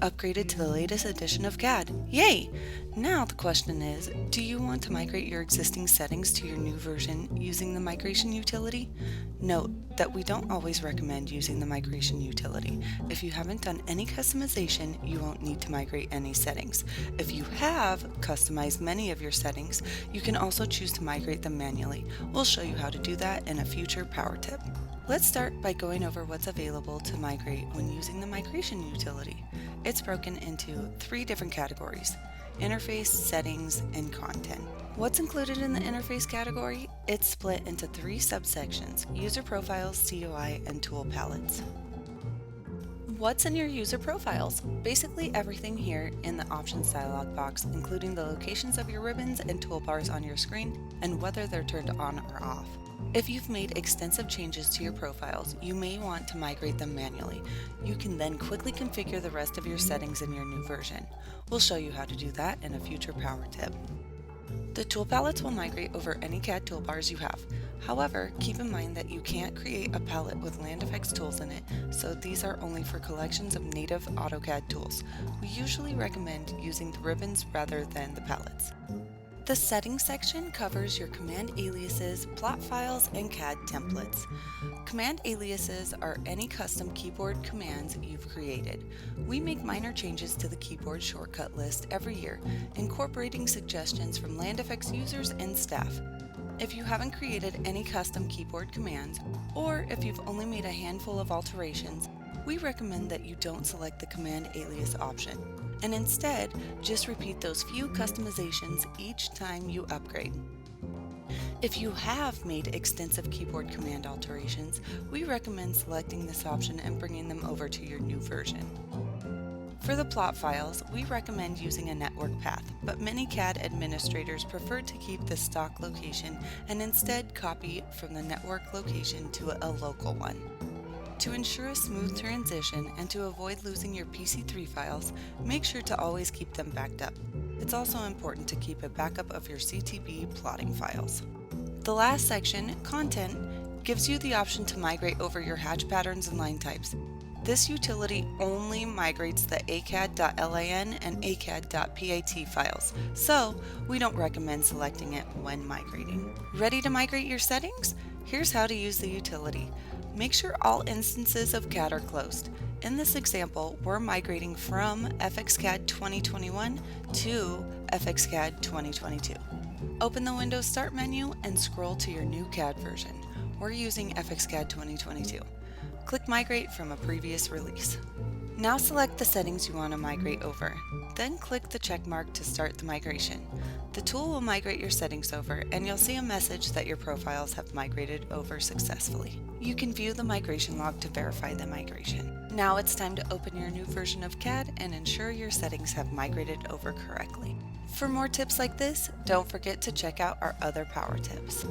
upgraded to the latest edition of CAD. Yay! Now the question is, do you want to migrate your existing settings to your new version using the migration utility? Note that we don't always recommend using the migration utility. If you haven't done any customization, you won't need to migrate any settings. If you have customized many of your settings, you can also choose to migrate them manually. We'll show you how to do that in a future power tip. Let's start by going over what's available to migrate when using the migration utility. It's broken into 3 different categories: interface, settings, and content. What's included in the interface category? It's split into 3 subsections: user profiles, CUI, and tool palettes. What's in your user profiles? Basically everything here in the options dialog box, including the locations of your ribbons and toolbars on your screen and whether they're turned on or off. If you've made extensive changes to your profiles, you may want to migrate them manually. You can then quickly configure the rest of your settings in your new version. We'll show you how to do that in a future power tip. The tool palettes will migrate over any CAD toolbars you have. However, keep in mind that you can't create a palette with land effects tools in it, so these are only for collections of native AutoCAD tools. We usually recommend using the ribbons rather than the palettes. The settings section covers your command aliases, plot files, and CAD templates. Command aliases are any custom keyboard commands you've created. We make minor changes to the keyboard shortcut list every year, incorporating suggestions from land effects users and staff. If you haven't created any custom keyboard commands, or if you've only made a handful of alterations, we recommend that you don't select the command alias option, and instead just repeat those few customizations each time you upgrade. If you have made extensive keyboard command alterations, we recommend selecting this option and bringing them over to your new version. For the plot files, we recommend using a network path, but many CAD administrators prefer to keep the stock location and instead copy from the network location to a local one. To ensure a smooth transition and to avoid losing your PC3 files, make sure to always keep them backed up. It's also important to keep a backup of your CTB plotting files. The last section, Content, gives you the option to migrate over your hatch patterns and line types. This utility only migrates the acad.lan and acad.pat files, so we don't recommend selecting it when migrating. Ready to migrate your settings? Here's how to use the utility. Make sure all instances of CAD are closed. In this example, we're migrating from FXCAD 2021 to FXCAD 2022. Open the Windows Start menu and scroll to your new CAD version. We're using FXCAD 2022. Click Migrate from a previous release. Now select the settings you want to migrate over. Then click the check mark to start the migration. The tool will migrate your settings over, and you'll see a message that your profiles have migrated over successfully. You can view the migration log to verify the migration. Now it's time to open your new version of CAD and ensure your settings have migrated over correctly. For more tips like this, don't forget to check out our other power tips.